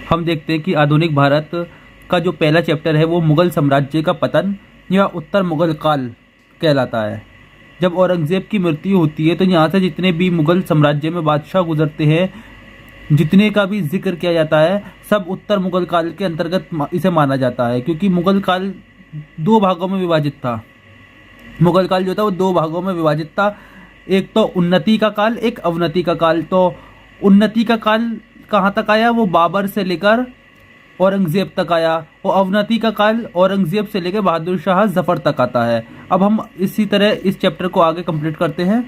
हम देखते हैं कि आधुनिक भारत का जो पहला चैप्टर है वो मुगल साम्राज्य का पतन या उत्तर मुगल काल कहलाता है। जब औरंगज़ेब की मृत्यु होती है तो यहाँ से जितने भी मुगल साम्राज्य में बादशाह गुजरते हैं, जितने का भी जिक्र किया जाता है, सब उत्तर मुगल काल के अंतर्गत इसे माना जाता है, क्योंकि मुगल काल दो भागों में विभाजित था। मुगल काल जो था वो दो भागों में विभाजित था, एक तो उन्नति का काल, एक अवनति का काल। तो उन्नति का काल कहाँ तक आया? वो बाबर से लेकर औरंगज़ेब तक आया, और अवनति का काल औरंगज़ेब से लेकर बहादुर शाह जफ़र तक आता है। अब हम इसी तरह इस चैप्टर को आगे कंप्लीट करते हैं।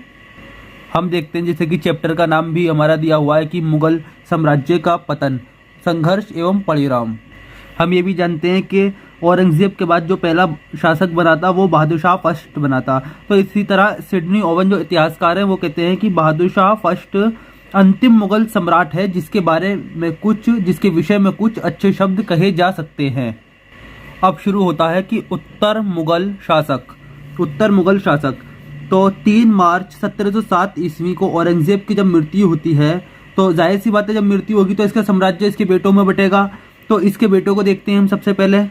हम देखते हैं जैसे कि चैप्टर का नाम भी हमारा दिया हुआ है कि मुगल साम्राज्य का पतन, संघर्ष एवं परिणाम। हम ये भी जानते हैं कि औरंगज़ेब के बाद जो पहला शासक बना था वो बहादुर शाह फर्स्ट बना था। तो इसी तरह सिडनी ओवन जो इतिहासकार हैं वो कहते हैं कि बहादुर शाह फर्स्ट अंतिम मुगल सम्राट है जिसके विषय में कुछ अच्छे शब्द कहे जा सकते हैं। अब शुरू होता है कि उत्तर मुगल शासक। तो 3 मार्च 1707 ईस्वी को औरंगज़ेब की जब मृत्यु होती है, तो जाहिर सी बात है जब मृत्यु होगी तो इसका साम्राज्य इसके बेटों में बटेगा। तो इसके बेटों को देखते हैं हम। सबसे पहले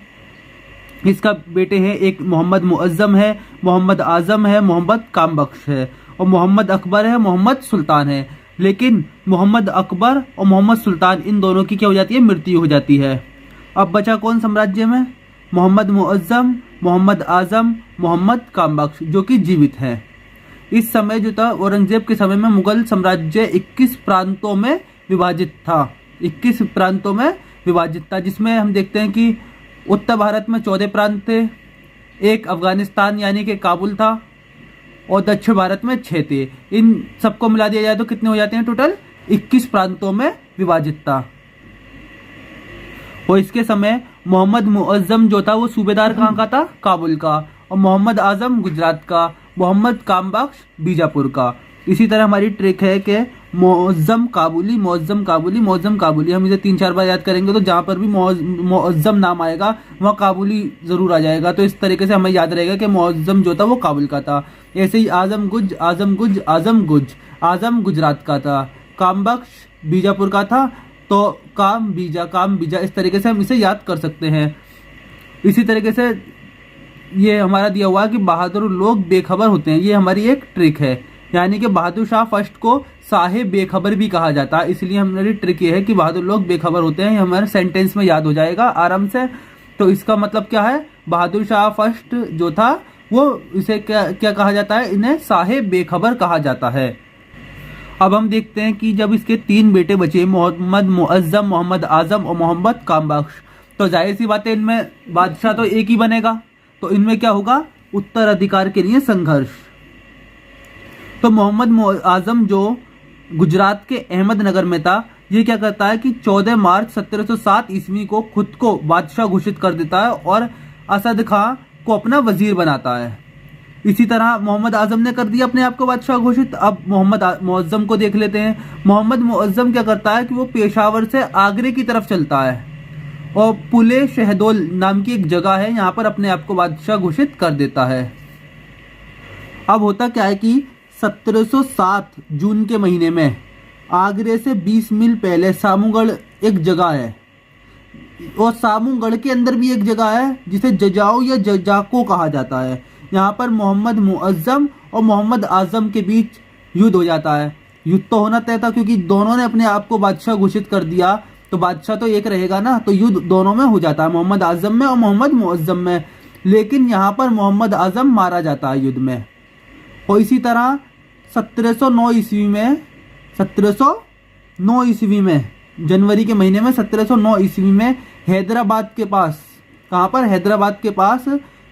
इसका बेटे हैं, एक मोहम्मद मुअज़्ज़म है, मोहम्मद आज़म है, मोहम्मद कामबख्श है, और मोहम्मद अकबर है, मोहम्मद सुल्तान है। लेकिन मोहम्मद अकबर और मोहम्मद सुल्तान इन दोनों की क्या हो जाती है? मृत्यु हो जाती है। अब बचा कौन साम्राज्य में? मोहम्मद मुअज़्ज़म, मोहम्मद आज़म, मोहम्मद कामबख्श, जो कि जीवित हैं। इस समय जो था औरंगज़ेब के समय में मुगल साम्राज्य 21 प्रांतों में विभाजित था, जिसमें हम देखते हैं कि उत्तर भारत में 14 प्रांत थे, एक अफगानिस्तान यानी कि काबुल था, और दक्षिण भारत में 6 थे। इन सबको मिला दिया जाए तो कितने हो जाते हैं? टोटल 21 प्रांतों में विभाजित था। और इसके समय मोहम्मद मुअज़्ज़म जो था वो सूबेदार कहाँ का था? काबुल का, और मोहम्मद आज़म गुजरात का, मोहम्मद कामबख्श बीजापुर का। इसी तरह हमारी ट्रिक है कि मुअज़्ज़म काबुली, हम इसे 3-4 बार याद करेंगे तो जहाँ पर भी मुअज़्ज़म नाम आएगा वहाँ काबुली ज़रूर आ जाएगा। तो इस तरीके से हमें याद रहेगा कि मुअज़्ज़म जो था वो काबुल का था। ऐसे ही आज़म गुजरात का था, कामबख्श बीजापुर का था, तो काम बीजा, इस तरीके से हम इसे याद कर सकते हैं। इसी तरीके से ये हमारा दिया हुआ है कि बहादुर लोग बेखबर होते हैं, ये हमारी एक ट्रिक है। यानी कि बहादुर शाह फर्स्ट को साहेब बेखबर भी कहा जाता है, इसलिए हमारी ट्रिक ये है कि बहादुर लोग बेखबर होते हैं। ये हमारे सेंटेंस में याद हो जाएगा आराम से। तो इसका मतलब क्या है? बहादुर शाह फर्स्ट जो था वो इसे क्या कहा जाता है? इन्हें साहेब बेखबर कहा जाता है। अब हम देखते हैं कि जब इसके 3 बेटे बचे, मोहम्मद मुअज़्ज़म, मोहम्मद आज़म और मोहम्मद कामबख्श, तो जाहिर सी बात है इनमें बादशाह तो एक ही बनेगा। तो इनमें क्या होगा? उत्तराधिकार के लिए संघर्ष। तो मोहम्मद आज़म जो गुजरात के अहमदनगर में था, ये क्या करता है कि 14 मार्च 1707 ईस्वी को खुद को बादशाह घोषित कर देता है और असद खां को अपना वजीर बनाता है। इसी तरह मोहम्मद आज़म ने कर दिया अपने आप को बादशाह घोषित। अब मोहम्मद मुअज़्ज़म को देख लेते हैं। मोहम्मद मुअज़्ज़म क्या करता है कि वो पेशावर से आगरे की तरफ चलता है और पुले शहदोल नाम की एक जगह है, यहाँ पर अपने आप को बादशाह घोषित कर देता है। अब होता क्या है कि 1707 जून के महीने में आगरे से 20 मील पहले सामूगढ़ एक जगह है, और सामूगढ़ के अंदर भी एक जगह है जिसे जजाओ या जजाको कहा जाता है। यहाँ पर मोहम्मद मुअज़्ज़म और मोहम्मद आज़म के बीच युद्ध हो जाता है। युद्ध तो होना तय था, क्योंकि दोनों ने अपने आप को बादशाह घोषित कर दिया, तो बादशाह तो एक रहेगा ना। तो युद्ध दोनों में हो जाता है, मोहम्मद आज़म में और मोहम्मद मुअज़्ज़म में। लेकिन यहाँ पर मोहम्मद आज़म मारा जाता है युद्ध में। और इसी तरह 1709 ईस्वी में जनवरी के महीने में 1709 ईस्वी में हैदराबाद के पास, कहाँ पर? हैदराबाद के पास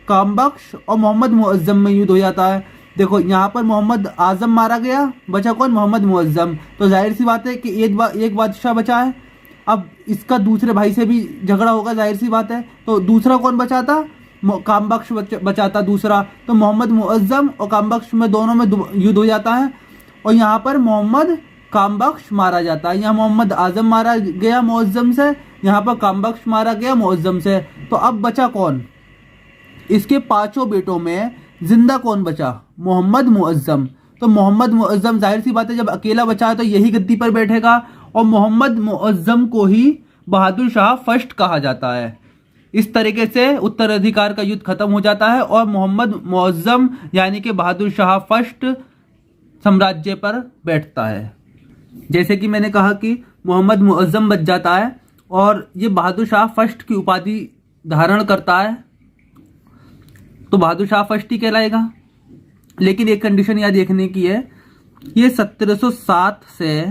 कामबख्श और मोहम्मद मुअज़्ज़म में युद्ध हो जाता है। देखो यहाँ पर मोहम्मद आज़म मारा गया, बचा कौन? मोहम्मद मुअज़्ज़म। तो जाहिर सी बात है कि एक बादशाह बचा है। अब इसका दूसरे भाई से भी झगड़ा होगा, जाहिर सी बात है। तो दूसरा कौन बचा था? कामबख्श बचा था दूसरा। तो मोहम्मद मुअज़्ज़म और कामबख्श में दोनों में युद्ध हो जाता है, और यहाँ पर मोहम्मद कामबख्श मारा जाता है। यहाँ मोहम्मद आज़म मारा गया मुअज़्ज़म से, यहाँ पर कामबख्श मारा गया मुअज़्ज़म से। तो अब बचा कौन? इसके 5 बेटों में जिंदा कौन बचा? मोहम्मद मुअज़्ज़म। तो मोहम्मद मुअज़्ज़म जाहिर सी बात है जब अकेला बचा है तो यही गद्दी पर बैठेगा, और मोहम्मद मुअज़्ज़म को ही बहादुर शाह फर्स्ट कहा जाता है। इस तरीके से उत्तराधिकार का युद्ध खत्म हो जाता है और मोहम्मद मुअज्जम यानी कि बहादुर शाह फर्स्ट साम्राज्य पर बैठता है। जैसे कि मैंने कहा कि मोहम्मद मुअज्जम बच जाता है और ये बहादुर शाह फर्स्ट की उपाधि धारण करता है, तो बहादुर शाह फर्स्ट ही कहलाएगा। लेकिन एक कंडीशन यहाँ देखने की है, ये 1707 से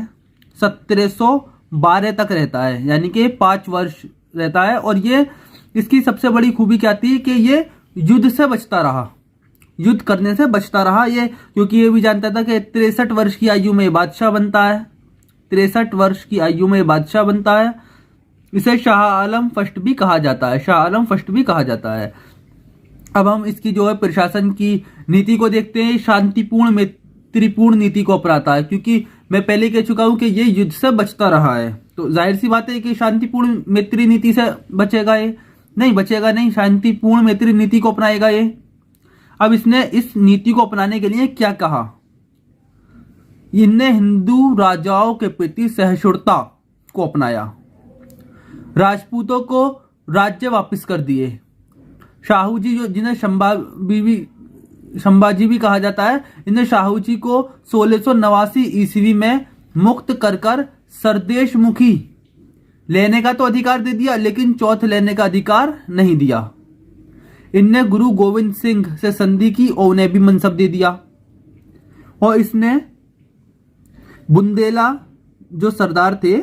1712 तक रहता है, यानी कि 5 वर्ष रहता है। और ये इसकी सबसे बड़ी खूबी क्या थी कि ये युद्ध से बचता रहा, युद्ध करने से बचता रहा ये, क्योंकि ये भी जानता था कि 63 वर्ष की आयु में बादशाह बनता है, 63 वर्ष की आयु में बादशाह बनता है। इसे शाह आलम फर्स्ट भी कहा जाता है, शाह आलम फर्स्ट भी कहा जाता है। अब हम इसकी जो है प्रशासन की नीति को देखते हैं। शांतिपूर्ण मैत्रीपूर्ण नीति को अपनाता है, क्योंकि मैं पहले कह चुका हूं कि ये युद्ध से बचता रहा है, तो जाहिर सी बात है कि शांतिपूर्ण मैत्री नीति से बचेगा, ये नहीं बचेगा नहीं, शांतिपूर्ण मैत्री नीति को अपनाएगा ये। अब इसने इस नीति को अपनाने के लिए क्या कहा, इनने हिंदू राजाओं के प्रति सहिष्णुता को अपनाया, राजपूतों को राज्य वापस कर दिए। शाहू जी जो जिन्हें संभाजी भी कहा जाता है, इन्हें शाहू जी को 1689 ईस्वी में मुक्त कर सरदेशमुखी लेने का तो अधिकार दे दिया, लेकिन चौथ लेने का अधिकार नहीं दिया। इनने गुरु गोविंद सिंह से संधि की और उन्हें भी मनसब दे दिया। और इसने बुंदेला जो सरदार थे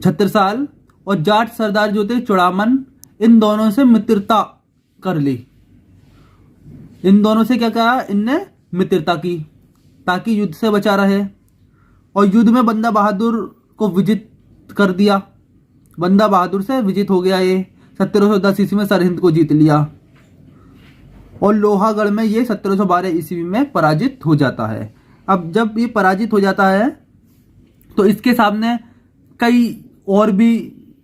छत्रसाल और जाट सरदार जो थे चुड़ामन, इन दोनों से मित्रता कर ली। इन दोनों से क्या कहा, इनने मित्रता की ताकि युद्ध से बचा रहे। और युद्ध में बंदा बहादुर को विजित कर दिया, बंदा बहादुर से विजित हो गया। ये 1710 ईस्वी में सरहिंद को जीत लिया और लोहागढ़ में ये 1712 ईस्वी में पराजित हो जाता है। अब जब ये पराजित हो जाता है तो इसके सामने कई और भी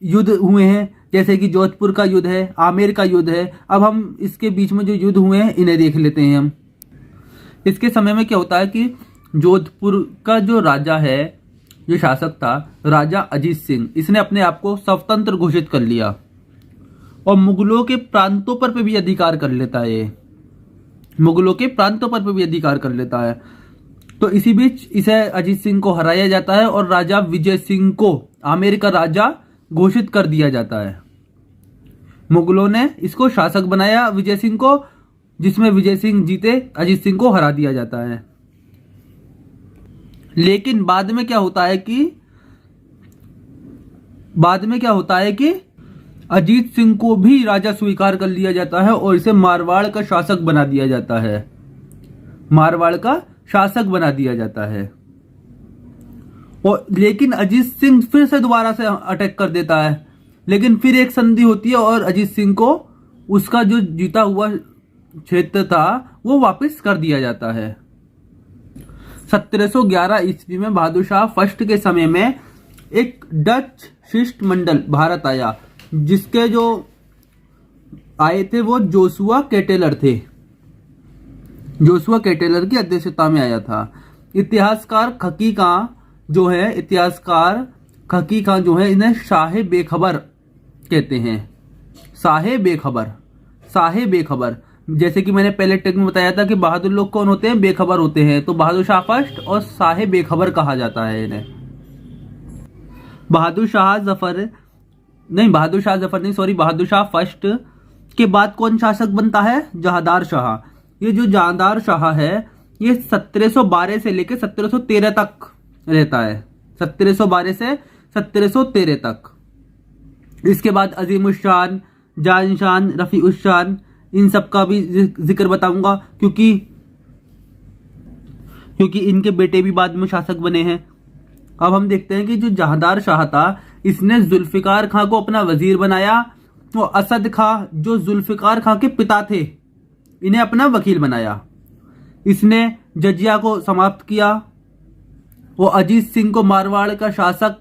युद्ध हुए हैं, जैसे कि जोधपुर का युद्ध है, आमेर का युद्ध है। अब हम इसके बीच में जो युद्ध हुए हैं इन्हें देख लेते हैं हम। इसके समय में क्या होता है कि जोधपुर का जो राजा है, जो शासक था, राजा अजीत सिंह, इसने अपने आप को स्वतंत्र घोषित कर लिया और मुगलों के प्रांतों पर भी अधिकार कर लेता है। ये मुगलों के प्रांतों पर भी अधिकार कर लेता है। तो इसी बीच इसे अजीत सिंह को हराया जाता है और राजा विजय सिंह को आमेर का राजा घोषित कर दिया जाता है। मुगलों ने इसको शासक बनाया विजय सिंह को, जिसमें विजय सिंह जीते, अजीत सिंह को हरा दिया जाता है। लेकिन बाद में क्या होता है कि अजीत सिंह को भी राजा स्वीकार कर लिया जाता है और इसे मारवाड़ का शासक बना दिया जाता है, मारवाड़ का शासक बना दिया जाता है। और लेकिन अजीत सिंह फिर से दोबारा से अटैक कर देता है, लेकिन फिर एक संधि होती है और अजीत सिंह को उसका जो जीता हुआ क्षेत्र था वो वापस कर दिया जाता है। 1711 ईस्वी में बहादुर शाह फर्स्ट के समय में एक डच शिष्टमंडल भारत आया, जिसके जो आए थे वो जोशुआ केटेलर थे, जोशुआ केटेलर की अध्यक्षता में आया था। इतिहासकार खकी खां जो है इन्हें शाहे बेखबर कहते हैं। शाहे बेखबर जैसे कि मैंने पहले टेक में बताया था कि बहादुर लोग कौन होते हैं, बेखबर होते हैं। तो बहादुर शाह फर्स्ट और शाहे बेखबर कहा जाता है इन्हें। बहादुर शाह फर्स्ट के बाद कौन शासक बनता है, जहांदार शाह। ये जो जहांदार शाह है ये 1712 से लेकर 1713 तक रहता है, 1712 से 1713 तक। इसके बाद अजीम उस शान, जान शान, रफी उस शान, इन सब का भी जिक्र बताऊंगा क्योंकि इनके बेटे भी बाद में शासक बने हैं। अब हम देखते हैं कि जो जहांदार शाह था इसने जुल्फिकार खां को अपना वजीर बनाया और असद खां जो जुल्फिकार खां के पिता थे इन्हें अपना वकील बनाया। इसने जजिया को समाप्त किया। वो अजीत सिंह को मारवाड़ का शासक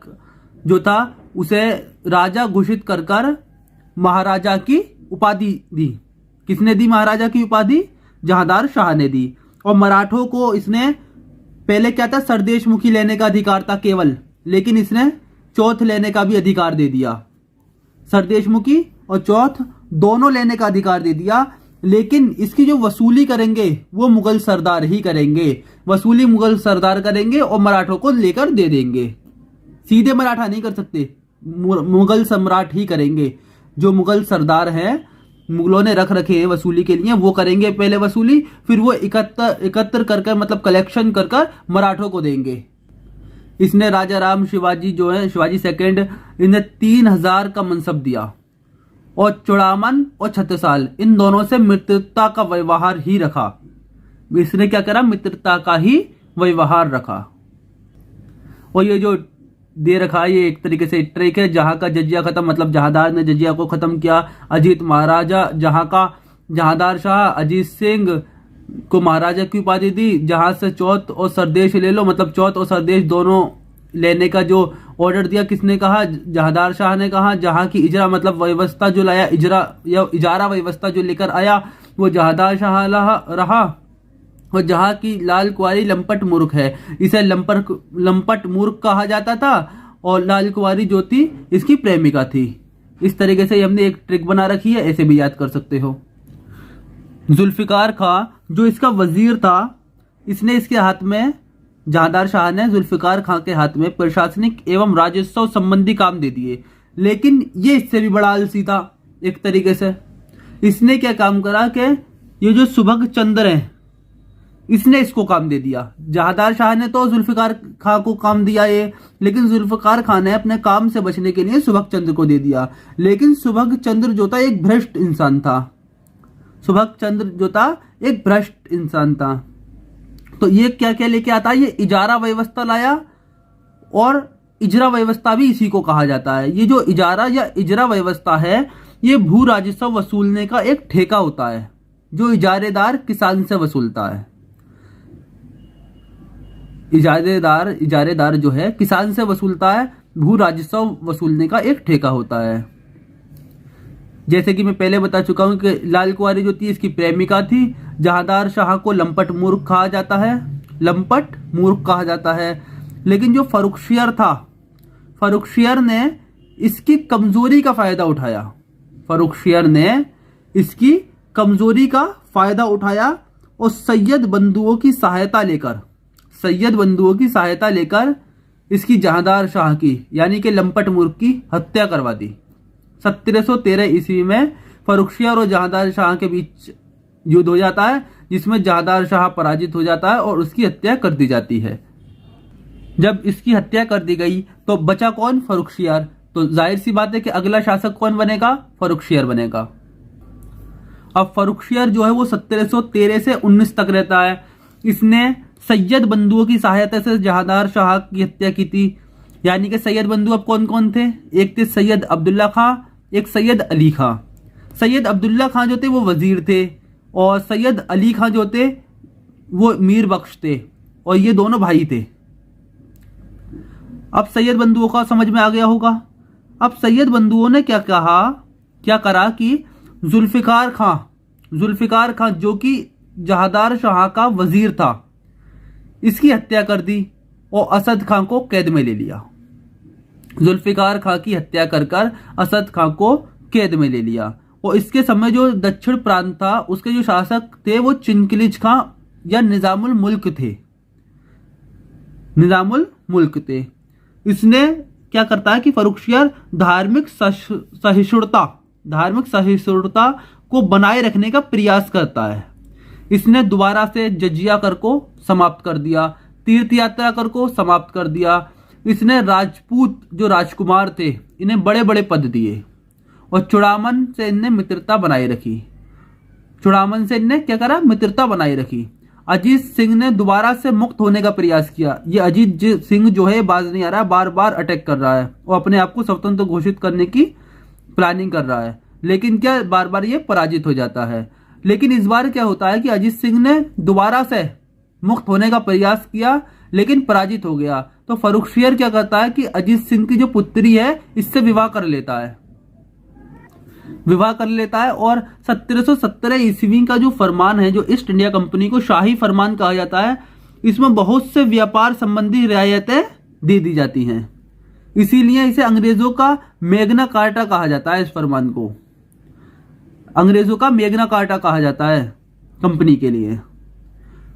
जो था उसे राजा घोषित कर महाराजा की उपाधि दी। किसने दी महाराजा की उपाधि? जहांदार शाह ने दी। और मराठों को इसने पहले क्या था, सरदेशमुखी लेने का अधिकार था केवल, लेकिन इसने चौथ लेने का भी अधिकार दे दिया। सरदेशमुखी और चौथ दोनों लेने का अधिकार दे दिया, लेकिन इसकी जो वसूली करेंगे वो मुगल सरदार ही करेंगे। वसूली मुगल सरदार करेंगे और मराठों को लेकर दे देंगे। सीधे मराठा नहीं कर सकते, मुगल सम्राट ही करेंगे। जो मुगल सरदार हैं, मुगलों ने रख रखे हैं वसूली के लिए, वो करेंगे पहले वसूली, फिर वो एकत्र करके मतलब कलेक्शन कर कर मराठों को देंगे। इसने राजा राम शिवाजी जो है, शिवाजी सेकंड, इन्हें 3000 का मनसब दिया और चुड़ामन और छत्रसाल इन दोनों से मित्रता का व्यवहार ही रखा। इसने क्या करा? मित्रता का ही व्यवहार रखा। और ये जो दे रखा है ये एक तरीके से ट्रिक है। जहां का जजिया खत्म, मतलब जहादार ने जजिया को खत्म किया। अजीत महाराजा, जहां का जहादार शाह अजीत सिंह को महाराजा की उपाधि दी। जहां से चौथ और सरदेश ले लो, मतलब चौथ और सरदेश दोनों लेने का जो ऑर्डर दिया किसने कहा? जहादार शाह ने कहा। जहां की इजरा मतलब व्यवस्था जो लाया, इजरा या इजारा व्यवस्था जो लेकर आया वो जहादार शाह रहा। और जहां की लाल कुंवारी लंपट मूर्ख है, इसे लंपट मूर्ख कहा जाता था। और लाल कुंवारी जो थी इसकी प्रेमिका थी। इस तरीके से हमने एक ट्रिक बना रखी है, ऐसे भी याद कर सकते हो। जुल्फिकार खां जो इसका वजीर था, इसने इसके हाथ में, जहादार शाह ने जुल्फिकार खां के हाथ में प्रशासनिक एवं राजस्व संबंधी काम दे दिए। लेकिन ये इससे भी बड़ा आलसी था एक तरीके से। इसने क्या काम करा कि ये जो सुभग चंद्र है, इसने इसको काम दे दिया। जहादार शाह ने तो जुल्फिकार खां को काम दिया ये, लेकिन जुल्फिकार खां ने अपने काम से बचने के लिए सुभग चंद्र को दे दिया। लेकिन सुभग चंद्र जो था एक भ्रष्ट इंसान था। सुभग चंद्र जो था एक भ्रष्ट इंसान था। तो ये क्या क्या लेके आता है? ये इजारा व्यवस्था लाया, और इजरा व्यवस्था भी इसी को कहा जाता है। ये जो इजारा या इजरा व्यवस्था है, ये भू राजस्व वसूलने का एक ठेका होता है जो इजारेदार किसान से वसूलता है। इजारेदार जो है किसान से वसूलता है, भू राजस्व वसूलने का एक ठेका होता है। जैसे कि मैं पहले बता चुका हूं कि लाल कुंवारी जो थी इसकी प्रेमिका थी। जहादार शाह को लंपट मूर्ख कहा जाता है, लंपट मूर्ख कहा जाता है। लेकिन जो फर्रुखशियर था, फर्रुखशियर ने इसकी कमजोरी का फायदा उठाया। फर्रुखशियर ने इसकी कमजोरी का फायदा उठाया और सैयद बंधुओं की सहायता लेकर इसकी जहादार शाह की यानी कि लंपट मूर्ख की हत्या करवा दी। 1713 ईस्वी में फर्रुखशियर और जहादार शाह के बीच युद्ध हो जाता है, जिसमें जहादार शाह पराजित हो जाता है और उसकी हत्या कर दी जाती है। जब इसकी हत्या कर दी गई तो बचा कौन? फर्रुखशियर। तो जाहिर सी बात है कि अगला शासक कौन बनेगा? फर्रुखशियर बनेगा। अब फर्रुखशियर जो है वो 1713 से 19 तक रहता है। इसने सैयद बंधुओं की सहायता से जहादार शाह की हत्या की थी। यानी कि सैयद बंधु अब कौन कौन थे? एक थे सैयद अब्दुल्ला खां, एक सैयद अली खां। सैयद अब्दुल्ला खां जो थे वो वजीर थे, और सैयद अली खां जो थे वो मीर बख्श थे, और ये दोनों भाई थे। अब सैयद बंधुओं का समझ में आ गया होगा। अब सैयद बंधुओं ने क्या करा कि जुल्फिकार खां जो कि जहादार शाह का वजीर था, इसकी हत्या कर दी और असद खां को कैद में ले लिया। जुल्फिकार खां की हत्या कर असद खां को कैद में ले लिया। और इसके समय जो दक्षिण प्रांत था उसके जो शासक थे वो चिनकिलिज खां या निजामुल मुल्क थे। इसने क्या करता है कि फर्रुखशियर धार्मिक सहिष्णुता को बनाए रखने का प्रयास करता है। इसने दोबारा से जजिया कर को समाप्त कर दिया, तीर्थ यात्रा कर को समाप्त कर दिया। इसने राजपूत जो राजकुमार थे इन्हें बड़े बड़े पद दिए, और चुड़ामन से इनने मित्रता बनाए रखी। मित्रता बनाए रखी। अजीत सिंह ने दोबारा से मुक्त होने का प्रयास किया। ये अजीत सिंह जो है बाज नहीं आ रहा, बार बार अटैक कर रहा है और अपने आप को स्वतंत्र घोषित करने की प्लानिंग कर रहा है, लेकिन क्या बार बार ये पराजित हो जाता है। लेकिन इस बार क्या होता है कि अजीत सिंह ने दोबारा से मुक्त होने का प्रयास किया, लेकिन पराजित हो गया। तो फर्रुखशियर क्या करता है कि अजीत सिंह की जो पुत्री है इससे विवाह कर लेता है और 1717 ईस्वी का जो फरमान है, जो ईस्ट इंडिया कंपनी को शाही फरमान कहा जाता है, इसमें बहुत से व्यापार संबंधी रियायतें दे दी जाती हैं। इसीलिए इसे अंग्रेजों का मैग्ना कार्टा कहा जाता है। इस फरमान को अंग्रेजों का मैग्ना कार्टा कहा जाता है कंपनी के लिए।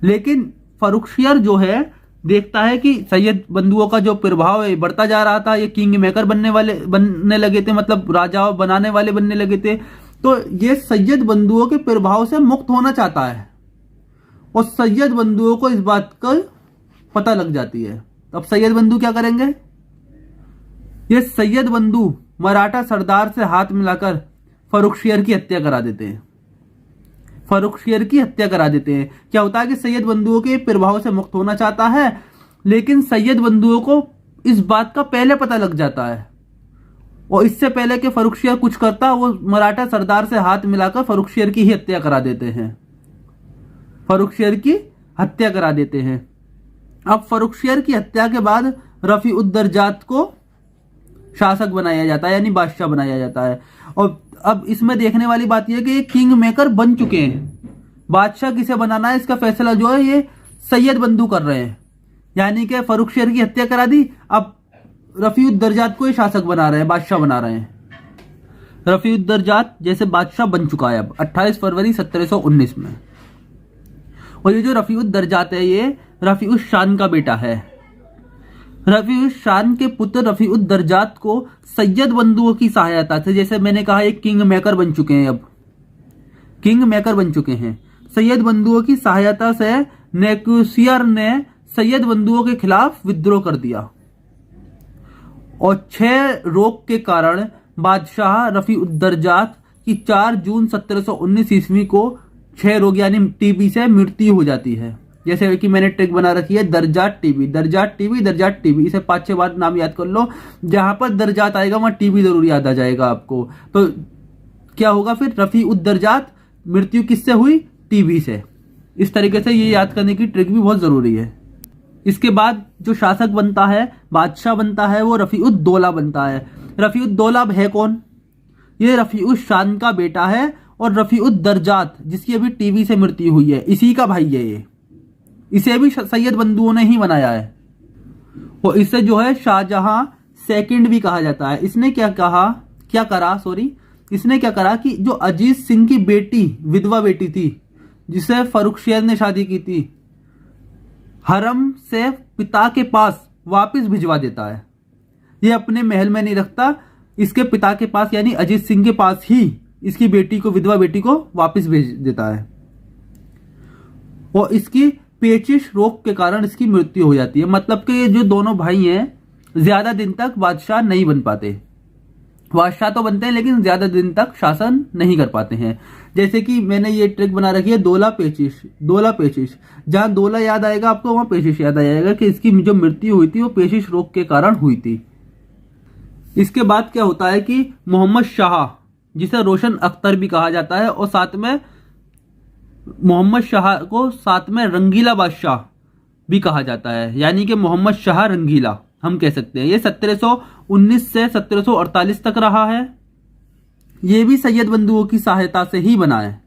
लेकिन फर्रुखशियर जो है देखता है कि सैयद बंधुओं का जो प्रभाव है बढ़ता जा रहा था, ये किंग मेकर बनने लगे थे, मतलब राजा बनाने वाले बनने लगे थे। तो ये सैयद बंधुओं के प्रभाव से मुक्त होना चाहता है और सैयद बंधुओं को इस बात का पता लग जाती है। तो अब सैयद बंधु क्या करेंगे? ये सैयद बंधु मराठा सरदार से हाथ मिलाकर फर्रुखशियर की हत्या करा देते हैं। फर्रुखशियर की हत्या करा देते हैं। क्या होता है कि सैयद बंधुओं के प्रभाव से मुक्त होना चाहता है, लेकिन सैयद बंधुओं को इस बात का पहले पता लग जाता है और इससे पहले कि फर्रुखशियर कुछ करता, वो मराठा सरदार से हाथ मिलाकर फर्रुखशियर की ही हत्या करा देते हैं। फर्रुखशियर की हत्या करा देते हैं। अब फर्रुखशियर की हत्या के बाद रफीउद्दर्जात को शासक बनाया जाता है, यानी बादशाह बनाया जाता है। और अब इसमें देखने वाली बात यह कि ये किंग मेकर बन चुके हैं। बादशाह किसे बनाना है इसका फैसला जो है ये सैयद बंधु कर रहे हैं। यानी कि फर्रुखशियर की हत्या करा दी, अब रफीउद्दर्जात को ही शासक बना रहे हैं, बादशाह बना रहे हैं। रफीउद्दर्जात जैसे बादशाह बन चुका है अब 28 फरवरी 1719 में। और ये जो रफीउद्दर्जात है ये रफीउश शान का बेटा है। रफीउश शान के पुत्र रफीउद्दर्जात को सैयद बंधुओं की सहायता से, जैसे मैंने कहा एक किंग मेकर बन चुके हैं, अब किंग मेकर बन चुके हैं। सैयद बंधुओं की सहायता से नेकुसियर ने सैयद बंधुओं के खिलाफ विद्रोह कर दिया और 6 रोग के कारण बादशाह रफीउद्दर्जात की 4 जून 1719 ईस्वी को 6 रोग यानी टीबी से मृत्यु हो जाती है। जैसे कि मैंने ट्रिक बना रखी है दर्जात टीबी, दर्जात टीबी, दर्जात टीबी, इसे 5-6 बार नाम याद कर लो। जहां पर दर्जात आएगा वहां टीबी जरूर याद आ जाएगा आपको। तो क्या होगा फिर? रफीउद्दर्जात मृत्यु किससे हुई? टीबी से। इस तरीके से ये याद करने की ट्रिक भी बहुत जरूरी है। इसके बाद जो शासक बनता है, बादशाह बनता है, वो रफीउद्दौला बनता है। रफीउद्दौला है कौन? ये रफीउश शान का बेटा है और रफीउद्दर्जात जिसकी अभी टीबी से मृत्यु हुई है इसी का भाई है ये। इसे भी सैयद बंधुओं ने ही बनाया है और इसे जो है शाहजहां सेकंड भी कहा जाता है। इसने इसने क्या करा कि जो अजीत सिंह की बेटी, विधवा बेटी थी जिसे फर्रुखशियर ने शादी की थी, हरम से पिता के पास वापस भिजवा देता है। ये अपने महल में नहीं रखता, इसके पिता के पास यानी अजीत सिंह के पास ही इसकी बेटी को, विधवा बेटी को वापस भेज देता है और इसकी पेचिश रोग के कारण इसकी मृत्यु हो जाती है। मतलब कि ये जो दोनों भाई हैं ज्यादा दिन तक बादशाह नहीं बन पाते। बादशाह तो बनते हैं लेकिन ज्यादा दिन तक शासन नहीं कर पाते हैं। जैसे कि मैंने ये ट्रिक बना रखी है दोला पेचिश, दोला पेचिश। जहां दोला याद आएगा आपको वहां पेचिश याद आ जाएगा कि इसकी जो मृत्यु हुई थी वो पेचिश रोग के कारण हुई थी। इसके बाद क्या होता है कि मोहम्मद शाह, जिसे रोशन अख्तर भी कहा जाता है, और साथ में मोहम्मद शाह को साथ में रंगीला बादशाह भी कहा जाता है, यानी कि मोहम्मद शाह रंगीला हम कह सकते हैं। ये 1719 से 1748 तक रहा है। ये भी सैयद बंधुओं की सहायता से ही बना है।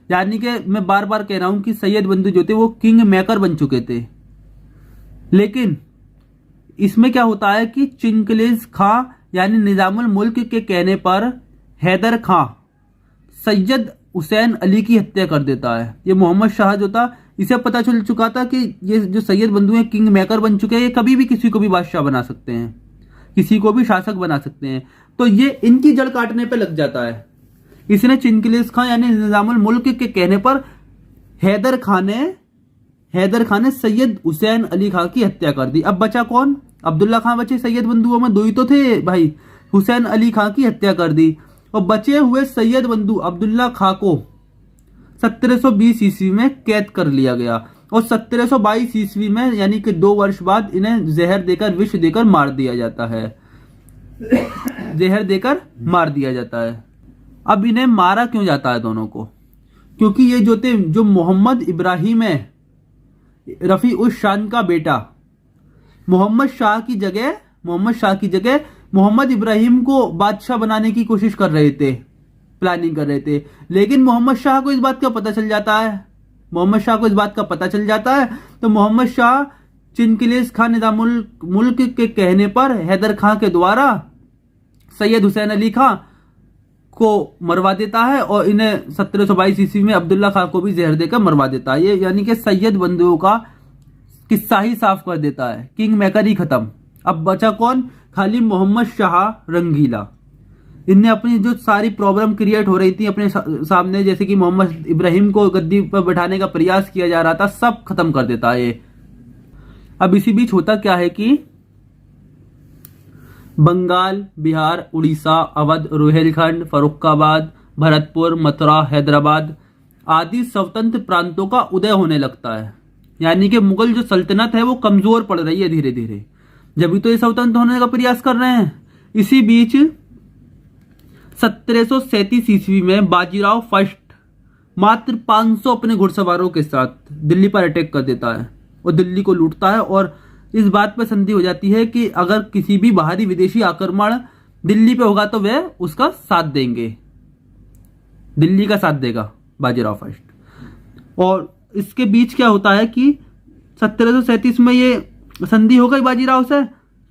यानी कि मैं बार बार कह रहा हूं कि सैयद बंधु जो थे वो किंग मेकर बन चुके थे। लेकिन इसमें क्या होता है कि चिंगलेज खां यानी निजामुल मुल्क के कहने पर हैदर खां सैयद हुसैन अली की हत्या कर देता है। ये मोहम्मद शाह जो था इसे पता चल चुका था कि ये जो सैयद बंधु हैं किंग मेकर बन चुके हैं, ये कभी भी किसी को भी बादशाह बना सकते हैं, किसी को भी शासक बना सकते हैं। तो ये इनकी जड़ काटने पे लग जाता है। इसने चिंगलेज खां यानी निजामुल मुल्क के कहने पर हैदर खान ने सैयद हुसैन अली खां की हत्या कर दी। अब बचा कौन? अब्दुल्ला खां बचे। सैयद बंधुओं में 2 ही तो थे भाई। हुसैन अली खां की हत्या कर दी और बचे हुए सैयद बंधु अब्दुल्ला खां को 1720 ईस्वी में कैद कर लिया गया और 1722 ईस्वी में यानी कि 2 वर्ष बाद इन्हें जहर देकर, विष देकर मार दिया जाता है। जहर देकर मार दिया जाता है। अब इन्हें मारा क्यों जाता है दोनों को? क्योंकि ये जो थे, जो मोहम्मद इब्राहिम है रफीउश शान का बेटा, मोहम्मद शाह की जगह मोहम्मद इब्राहिम को बादशाह बनाने की कोशिश कर रहे थे, प्लानिंग कर रहे थे। लेकिन मोहम्मद शाह को इस बात का पता चल जाता है। तो मोहम्मद शाह चिनकिलिस खान निजामुल मुल्क के कहने पर हैदर खां के द्वारा सैयद हुसैन अली खां को मरवा देता है और इन्हें 1722 ईस्वी में अब्दुल्ला खां को भी जहर देकर मरवा देता है। ये यानी कि सैयद बंधुओं का किस्सा ही साफ कर देता है। किंग मेकर ही खत्म। अब बचा कौन? खाली मोहम्मद शाह रंगीला। इनने अपनी जो सारी प्रॉब्लम क्रिएट हो रही थी अपने सामने, जैसे कि मोहम्मद इब्राहिम को गद्दी पर बैठाने का प्रयास किया जा रहा था, सब खत्म कर देता है ये। अब इसी बीच होता क्या है कि बंगाल, बिहार, उड़ीसा, अवध, रोहिलखंड, फर्रुखाबाद, भरतपुर, मथुरा, हैदराबाद आदि स्वतंत्र प्रांतों का उदय होने लगता है। यानी कि मुगल जो सल्तनत है वो कमजोर पड़ रही है धीरे धीरे, जब भी तो ये स्वतंत्र होने का प्रयास कर रहे हैं। इसी बीच 1737 ईस्वी में बाजीराव फर्स्ट मात्र 500 अपने घुड़सवारों के साथ दिल्ली पर अटैक कर देता है और दिल्ली को लूटता है। और इस बात पर संधि हो जाती है कि अगर किसी भी बाहरी विदेशी आक्रमण दिल्ली पे होगा तो वह उसका साथ देंगे, दिल्ली का साथ देगा बाजीराव फर्स्ट। और इसके बीच क्या होता है कि 1737 में ये संधि हो गई बाजीराव से।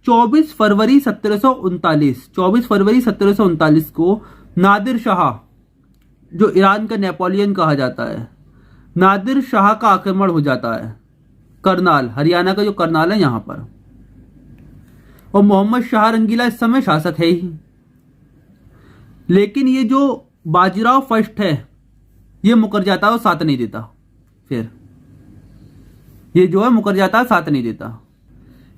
24 फरवरी 1739 को नादिर शाह, जो ईरान का नेपोलियन कहा जाता है, नादिर शाह का आक्रमण हो जाता है। करनाल, हरियाणा का जो करनाल है यहां पर। और मोहम्मद शाह रंगीला इस समय शासक है ही, लेकिन ये जो बाजीराव फर्स्ट है ये मुकर जाता है और साथ नहीं देता। फिर ये जो है मुकर जाता है, साथ नहीं देता।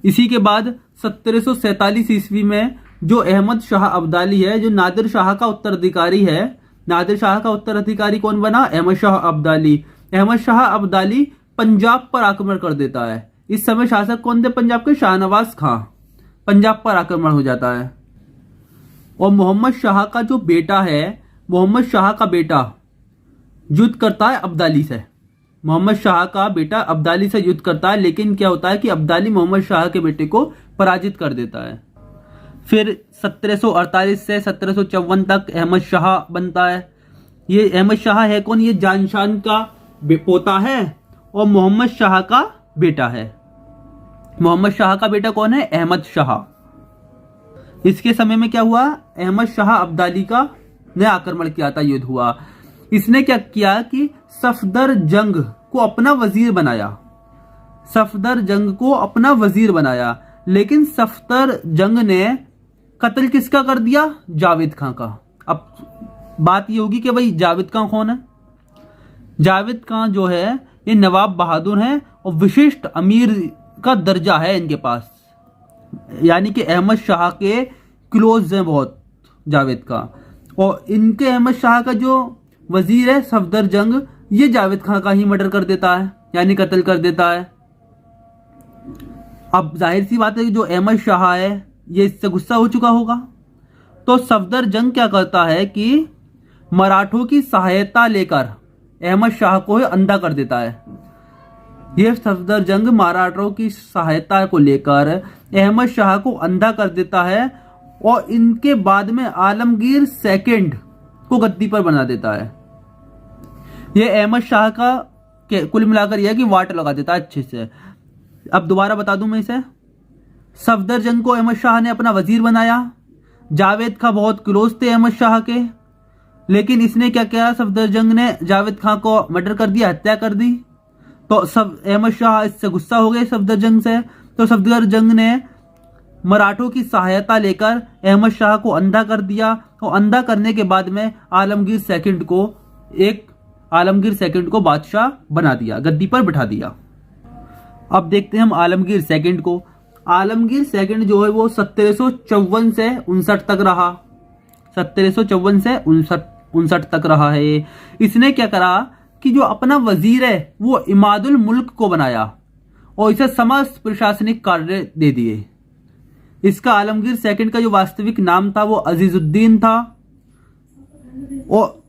इसी के बाद 1747 ईस्वी में जो अहमद शाह अब्दाली है, जो नादिर शाह का उत्तराधिकारी है, नादिर शाह का उत्तराधिकारी कौन बना? अहमद शाह अब्दाली। अहमद शाह अब्दाली पंजाब पर आक्रमण कर देता है। इस समय शासक कौन थे पंजाब के? शाहनवाज खां। पंजाब पर आक्रमण हो जाता है। और मोहम्मद शाह का जो बेटा है, मोहम्मद शाह का बेटा युद्ध करता है अब्दाली से। मोहम्मद शाह का बेटा अब्दाली से युद्ध करता है, लेकिन क्या होता है कि अब्दाली मोहम्मद शाह के बेटे को पराजित कर देता है। फिर 1748 से 1754 तक अहमद शाह बनता है। ये अहमद शाह है कौन? ये जानशान का पोता है और मोहम्मद शाह का बेटा है। मोहम्मद शाह का बेटा कौन है? अहमद शाह। इसके समय में क्या हुआ? अहमद शाह अब्दाली का ने आक्रमण किया था, युद्ध हुआ। इसने क्या किया कि सफदर जंग को अपना वजीर बनाया। सफदर जंग को अपना वजीर बनाया, लेकिन सफदर जंग ने कत्ल किसका कर दिया? जावेद खां का। अब बात ये होगी कि भाई जावेद खां कौन है? जावेद खां जो है ये नवाब बहादुर हैं और विशिष्ट अमीर का दर्जा है इनके पास, यानी कि अहमद शाह के क्लोज हैं बहुत जावेद खां। और इनके अहमद शाह का जो वजीर है सफदर जंग, ये जावेद खां का ही मर्डर कर देता है, यानी कत्ल कर देता है। अब जाहिर सी बात है कि जो अहमद शाह है ये इससे गुस्सा हो चुका होगा, तो सफदर जंग क्या करता है कि मराठों की सहायता लेकर अहमद शाह को अंधा कर देता है। यह सफदर जंग मराठों की सहायता को लेकर अहमद शाह को अंधा कर देता है और इनके बाद में आलमगीर सेकंड को गद्दी पर बना देता है। यह अहमद शाह का कुल मिलाकर यह कि वाट लगा देता है अच्छे से। अब दोबारा बता दूं मैं इसे, सफदर जंग को अहमद शाह ने अपना वजीर बनाया। जावेद खां बहुत क्लोज थे अहमद शाह के, लेकिन इसने क्या किया? सफदर जंग ने जावेद खां को मर्डर कर दिया, हत्या कर दी। तो सब अहमद शाह इससे गुस्सा हो गए सफदर जंग से। तो सफदर जंग ने मराठों की सहायता लेकर अहमद शाह को अंधा कर दिया और अंधा करने के बाद में आलमगीर सेकंड को बादशाह बना दिया, गद्दी पर बिठा दिया। अब देखते हैं हम आलमगीर सेकंड को। आलमगीर सेकंड जो है वो 1754 से 59 तक रहा। 1754 से 59 तक रहा है। इसने क्या करा कि जो अपना वजीर है वो इमादुल मुल्क को बनाया और इसे समस्त प्रशासनिक कार्य दे दिए। इसका आलमगीर सेकंड का जो वास्तविक नाम था वो अजीजुद्दीन था। और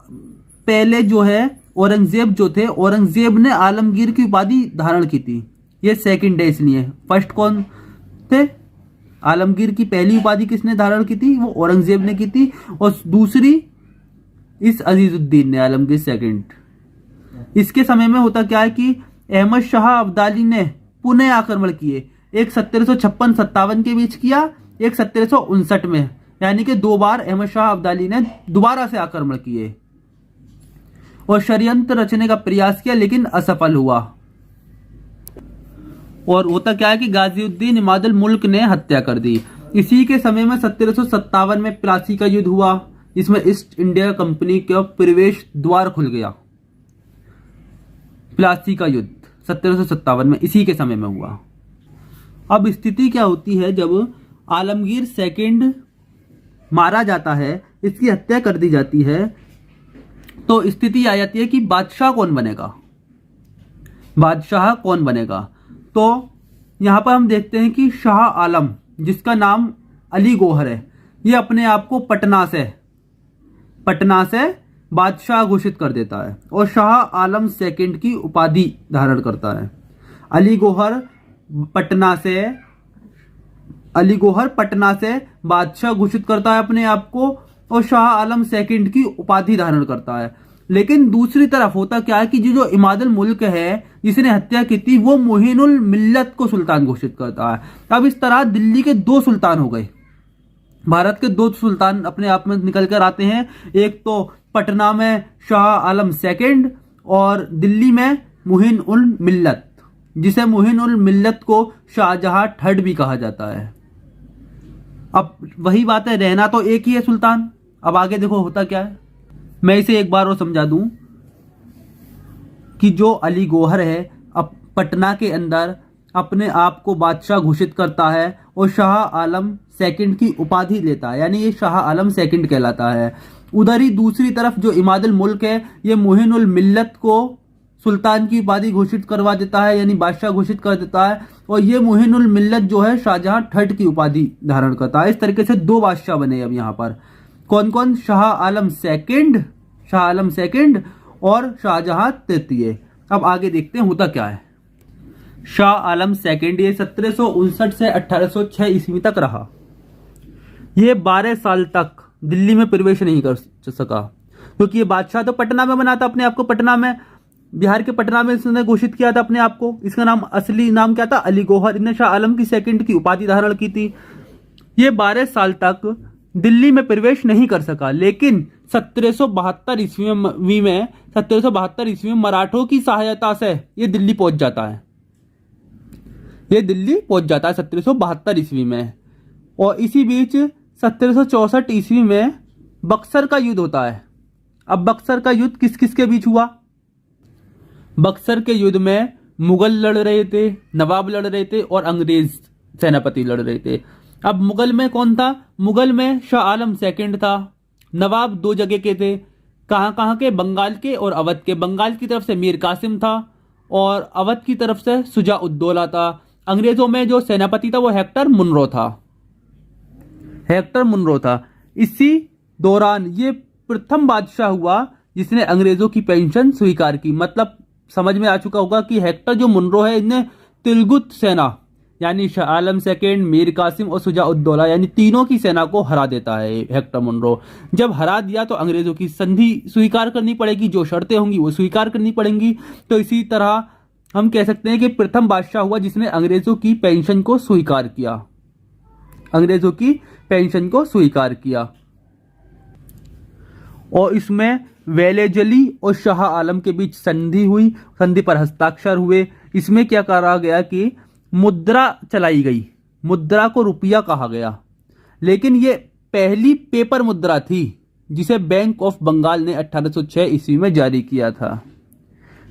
पहले जो है औरंगजेब जो थे, औरंगजेब ने आलमगीर की उपाधि धारण की थी। ये सेकंड है इसलिए। फर्स्ट कौन थे? आलमगीर की पहली उपाधि किसने धारण की थी? वो औरंगजेब ने की थी। और दूसरी इस अजीजुद्दीन ने, आलमगीर सेकंड। इसके समय में होता क्या है कि अहमद शाह अब्दाली ने पुनः आक्रमण किए। एक 1756-57 के बीच किया, एक 1759 में, यानी कि 2 बार अहमद शाह अब्दाली ने दोबारा से आक्रमण किए और षड्यंत्र रचने का प्रयास किया, लेकिन असफल हुआ। और होता क्या है कि गाजीउद्दीन इमादुल मुल्क ने हत्या कर दी। इसी के समय में 1757 में प्लासी का युद्ध हुआ, जिसमें ईस्ट इंडिया कंपनी का प्रवेश द्वार खुल गया। प्लासी का युद्ध 1757 में इसी के समय में हुआ। अब स्थिति क्या होती है, जब आलमगीर सेकंड मारा जाता है, इसकी हत्या कर दी जाती है, तो स्थिति आ जाती है कि बादशाह कौन बनेगा, बादशाह कौन बनेगा। तो यहां पर हम देखते हैं कि शाह आलम, जिसका नाम अली गौहर है, ये अपने आप को पटना से बादशाह घोषित कर देता है और शाह आलम सेकंड की उपाधि धारण करता है। अली गौहर पटना से बादशाह घोषित करता है अपने आप को और शाह आलम सेकंड की उपाधि धारण करता है। लेकिन दूसरी तरफ होता क्या है कि जो इमादुल मुल्क है, जिसने हत्या की थी, वो मुहिनुल मिल्लत को सुल्तान घोषित करता है। अब इस तरह दिल्ली के 2 सुल्तान हो गए, भारत के 2 सुल्तान अपने आप में निकल कर आते हैं। एक तो पटना में शाह आलम सेकंड और दिल्ली में मुहिन उल मिल्लत, जिसे मुहिन उल मिल्लत को शाहजहां थर्ड भी कहा जाता है। अब वही बात है, रहना तो एक ही है सुल्तान। अब आगे देखो होता क्या है, मैं इसे एक बार और समझा दूं कि जो अली गौहर है, अब पटना के अंदर अपने आप को बादशाह घोषित करता है और शाह आलम सेकंड की उपाधि लेता है, यानी ये शाह आलम सेकंड कहलाता है। उधर ही दूसरी तरफ जो इमादुल मुल्क है, ये मुहिन उल मिल्लत को सुल्तान की उपाधि घोषित करवा देता है, यानी बादशाह घोषित कर देता है, और ये मुहिन उल मिल्लत जो है शाहजहां थर्ड की उपाधि धारण करता है। इस तरीके से 2 बादशाह बने अब यहाँ पर। कौन कौन? शाह आलम सेकंड और शाहजहां तृतीय। अब आगे देखते हैं होता क्या है। शाह आलम सेकंड ये 1759 से 1806 ईस्वी तक रहा। ये 12 साल तक दिल्ली में प्रवेश नहीं कर सका, क्योंकि ये बादशाह तो पटना में बना था अपने आप को, पटना में, बिहार के पटना में इसने घोषित किया था अपने आप को। इसका नाम, असली नाम क्या था? अली गौहर। इन्हें शाह आलम की सेकंड की उपाधि धारण की थी। ये 12 साल तक दिल्ली में प्रवेश नहीं कर सका, लेकिन 1772 ईस्वी में मराठों की सहायता से ये दिल्ली पहुंच जाता है। 1772 ईस्वी में। और इसी बीच 1764 ईस्वी में बक्सर का युद्ध होता है। अब बक्सर का युद्ध किस किस के बीच हुआ? बक्सर के युद्ध में मुगल लड़ रहे थे, नवाब लड़ रहे थे और अंग्रेज सेनापति लड़ रहे थे। अब मुगल में कौन था? मुगल में शाह आलम सेकंड था। नवाब 2 जगह के थे, कहाँ के? बंगाल के और अवध के। बंगाल की तरफ से मीर कासिम था और अवध की तरफ से शुजा उद्दौला था। अंग्रेजों में जो सेनापति था वो हेक्टर मुनरो था। इसी दौरान ये प्रथम बादशाह हुआ जिसने अंग्रेजों की पेंशन स्वीकार की। मतलब समझ में आ चुका होगा कि हेक्टर जो मुनरो है, इन्हें तिलगुत सेना यानी शाह आलम सेकंड, मीर कासिम और शुजा उद्दौला यानी तीनों की सेना को हरा देता है हेक्टर मुनरो। जब हरा दिया तो अंग्रेजों की संधि स्वीकार करनी पड़ेगी, जो शर्तें होंगी वो स्वीकार करनी पड़ेंगी। तो इसी तरह हम कह सकते हैं कि प्रथम बादशाह हुआ जिसने अंग्रेजों की पेंशन को स्वीकार किया। और इसमें वेलेजली और शाह आलम के बीच संधि हुई, संधि पर हस्ताक्षर हुए। इसमें क्या करा गया कि मुद्रा चलाई गई, मुद्रा को रुपया कहा गया, लेकिन ये पहली पेपर मुद्रा थी जिसे बैंक ऑफ बंगाल ने 1806 ईस्वी में जारी किया था।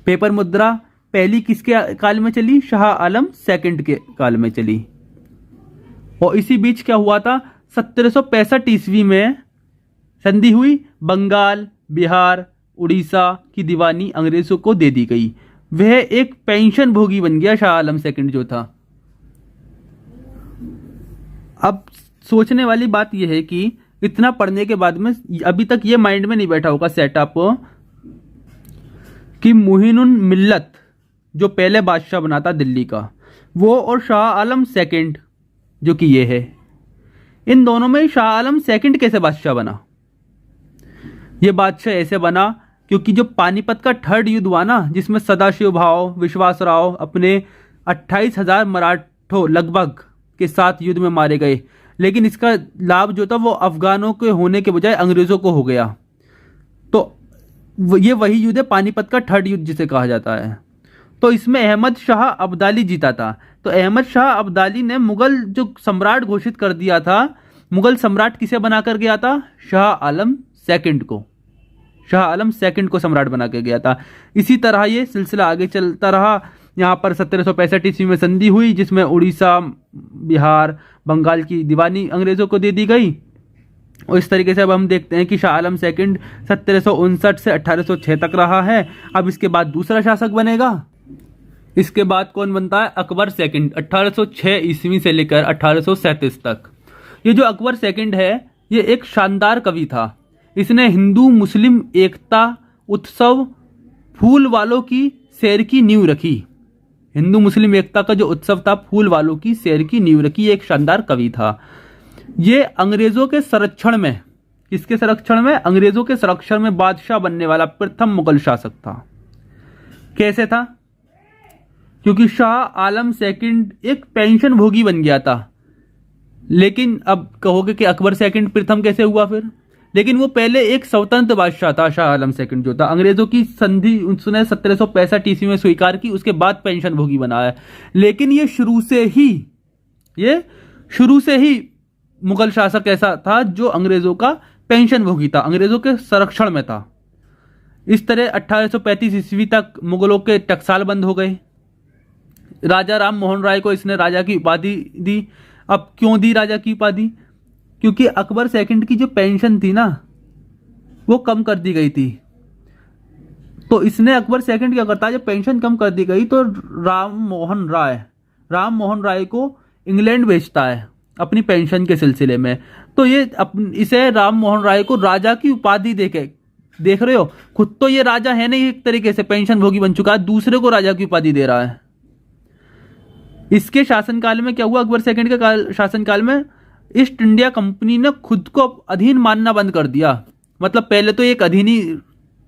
पेपर मुद्रा पहली किसके काल में चली? शाह आलम सेकंड के काल में चली। और इसी बीच क्या हुआ था? 1765 ईस्वी में संधि हुई, बंगाल, बिहार, उड़ीसा की दीवानी अंग्रेजों को दे दी गई। वह एक पेंशन भोगी बन गया शाह आलम सेकंड जो था। अब सोचने वाली बात यह है कि इतना पढ़ने के बाद में अभी तक ये माइंड में नहीं बैठा होगा सेटअप कि मुहिनुल मिल्लत जो पहले बादशाह बना था दिल्ली का, वो और शाह आलम सेकंड जो कि ये है, इन दोनों में शाह आलम सेकंड कैसे बादशाह बना? ये बादशाह ऐसे बना क्योंकि जो पानीपत का 3rd युद्ध हुआ ना, जिसमें सदाशिव भाव, विश्वास राव अपने 28,000 मराठों लगभग के साथ युद्ध में मारे गए, लेकिन इसका लाभ जो था वो अफगानों के होने के बजाय अंग्रेजों को हो गया। तो ये वही युद्ध है पानीपत का थर्ड युद्ध जिसे कहा जाता है। तो इसमें अहमद शाह अब्दाली जीता था। तो अहमद शाह अब्दाली ने मुगल जो सम्राट घोषित कर दिया था। मुगल सम्राट किसे बनाकर गया था? शाह आलम सेकंड को। शाह आलम सेकंड को सम्राट बना के गया था। इसी तरह ये सिलसिला आगे चलता रहा। यहाँ पर 1765 ईस्वी में संधि हुई जिसमें उड़ीसा, बिहार, बंगाल की दीवानी अंग्रेजों को दे दी गई। और इस तरीके से अब हम देखते हैं कि शाह आलम सेकंड 1759 से 1806 तक रहा है। अब इसके बाद दूसरा शासक बनेगा। इसके बाद कौन बनता है? अकबर सेकंड, 1806 ईस्वी से लेकर 1837 तक। ये जो अकबर सेकंड है ये एक शानदार कवि था। इसने हिंदू मुस्लिम एकता उत्सव फूल वालों की सैर की नींव रखी। हिंदू मुस्लिम एकता का जो उत्सव था फूल वालों की सैर की नींव रखी, एक शानदार कवि था। ये अंग्रेजों के संरक्षण में, किसके संरक्षण में? अंग्रेजों के संरक्षण में बादशाह बनने वाला प्रथम मुगल शासक था। कैसे था? क्योंकि शाह आलम सेकंड एक पेंशन भोगी बन गया था। लेकिन अब कहोगे कि अकबर सेकंड प्रथम कैसे हुआ फिर? लेकिन वो पहले एक स्वतंत्र बादशाह था। शाह आलम सेकंड जो था अंग्रेजों की संधि उसने 1765 ईस्वी में स्वीकार की, उसके बाद पेंशन भोगी बना है। लेकिन ये शुरू से ही मुगल शासक ऐसा था जो अंग्रेजों का पेंशन भोगी था, अंग्रेजों के संरक्षण में था। इस तरह 1835 ईस्वी तक मुगलों के टकसाल बंद हो गए। राजा राम मोहन राय को इसने राजा की उपाधि दी। अब क्यों दी राजा की उपाधि? क्योंकि अकबर सेकंड की जो पेंशन थी ना वो कम कर दी गई थी। तो इसने अकबर सेकंड क्या करता है, जब पेंशन कम कर दी गई तो राम मोहन राय को इंग्लैंड भेजता है अपनी पेंशन के सिलसिले में। तो ये इसे राम मोहन राय को राजा की उपाधि देके, देख रहे हो, खुद तो ये राजा है नहीं, एक तरीके से पेंशन भोगी बन चुका है, दूसरे को राजा की उपाधि दे रहा है। इसके शासनकाल में क्या हुआ? अकबर सेकंड के शासनकाल में ईस्ट इंडिया कंपनी ने खुद को अधीन मानना बंद कर दिया। मतलब पहले तो एक अधीनी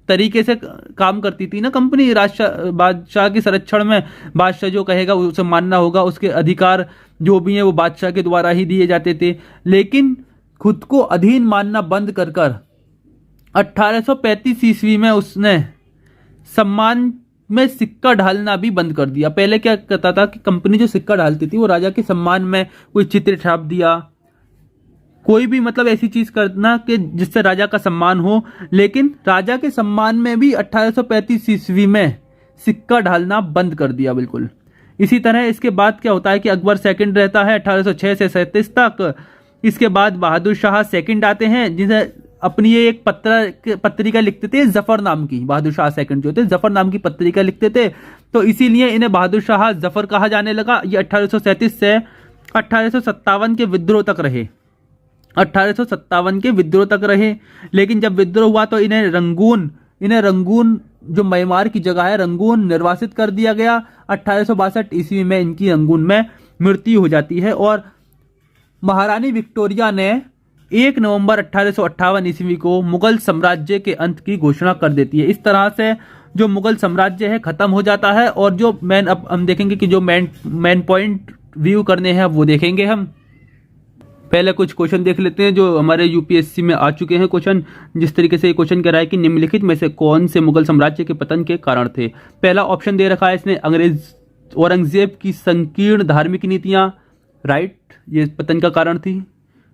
तरीके से काम करती थी ना कंपनी, बादशाह के संरक्षण में। बादशाह जो कहेगा उसे मानना होगा, उसके अधिकार जो भी हैं वो बादशाह के द्वारा ही दिए जाते थे। लेकिन खुद को अधीन मानना बंद कर 1835 ईस्वी में उसने सम्मान में सिक्का ढालना भी बंद कर दिया। पहले क्या करता था कि कंपनी जो सिक्का ढालती थी वो राजा के सम्मान में कोई चित्र छाप दिया, कोई भी मतलब ऐसी चीज करना कि जिससे राजा का सम्मान हो। लेकिन राजा के सम्मान में भी 1835 ईस्वी में सिक्का ढालना बंद कर दिया बिल्कुल। इसी तरह इसके बाद क्या होता है कि अकबर सेकंड रहता है 1806 से 37 तक। इसके बाद बहादुर शाह सेकंड आते हैं, जिसे अपनी ये एक पत्रिका लिखते थे जफर नाम की। बहादुर शाह सेकंड जो थे जफर नाम की पत्रिका लिखते थे, तो इसीलिए इन्हें बहादुर शाह जफर कहा जाने लगा। ये 1837 से 1857 के विद्रोह तक रहे। 1857 के विद्रोह तक रहे। लेकिन जब विद्रोह हुआ तो इन्हें रंगून जो म्यांमार की जगह है रंगून निर्वासित कर दिया गया। 1862 ईस्वी में इनकी रंगून में मृत्यु हो जाती है। और महारानी विक्टोरिया ने 1 नवंबर 1858 ईस्वी को मुगल साम्राज्य के अंत की घोषणा कर देती है। इस तरह से जो मुगल साम्राज्य है खत्म हो जाता है। और जो अब हम देखेंगे कि जो मेन पॉइंट व्यू करने हैं वो देखेंगे हम। पहले कुछ क्वेश्चन देख लेते हैं जो हमारे यूपीएससी में आ चुके हैं क्वेश्चन। जिस तरीके से ये क्वेश्चन कह रहा है कि निम्नलिखित में से कौन से मुगल साम्राज्य के पतन के कारण थे। पहला ऑप्शन दे रखा है इसने, औरंगजेब की संकीर्ण धार्मिक नीतियां, राइट, ये पतन का कारण थी।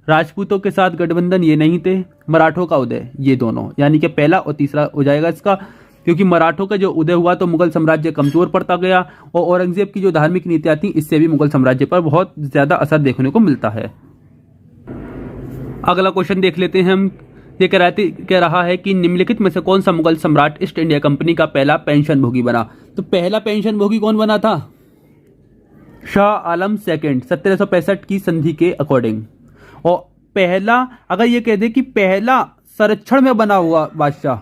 राजपूतों के साथ गठबंधन, ये नहीं थे। मराठों का उदय, ये दोनों, यानी कि पहला और तीसरा हो जाएगा इसका। क्योंकि मराठों का जो उदय हुआ तो मुगल साम्राज्य कमजोर पड़ता गया, और औरंगजेब की जो धार्मिक नीतियां थी इससे भी मुगल साम्राज्य पर बहुत ज्यादा असर देखने को मिलता है। अगला क्वेश्चन देख लेते हैं हम। ये कह रहा है कि निम्नलिखित में से कौन सा मुगल सम्राट ईस्ट इंडिया कंपनी का पहला पेंशन भोगी बना। तो पहला पेंशन भोगी कौन बना था? शाह आलम सेकंड, 1765 की संधि के अकॉर्डिंग। और पहला, अगर ये कह दे कि पहला संरक्षण में बना हुआ बादशाह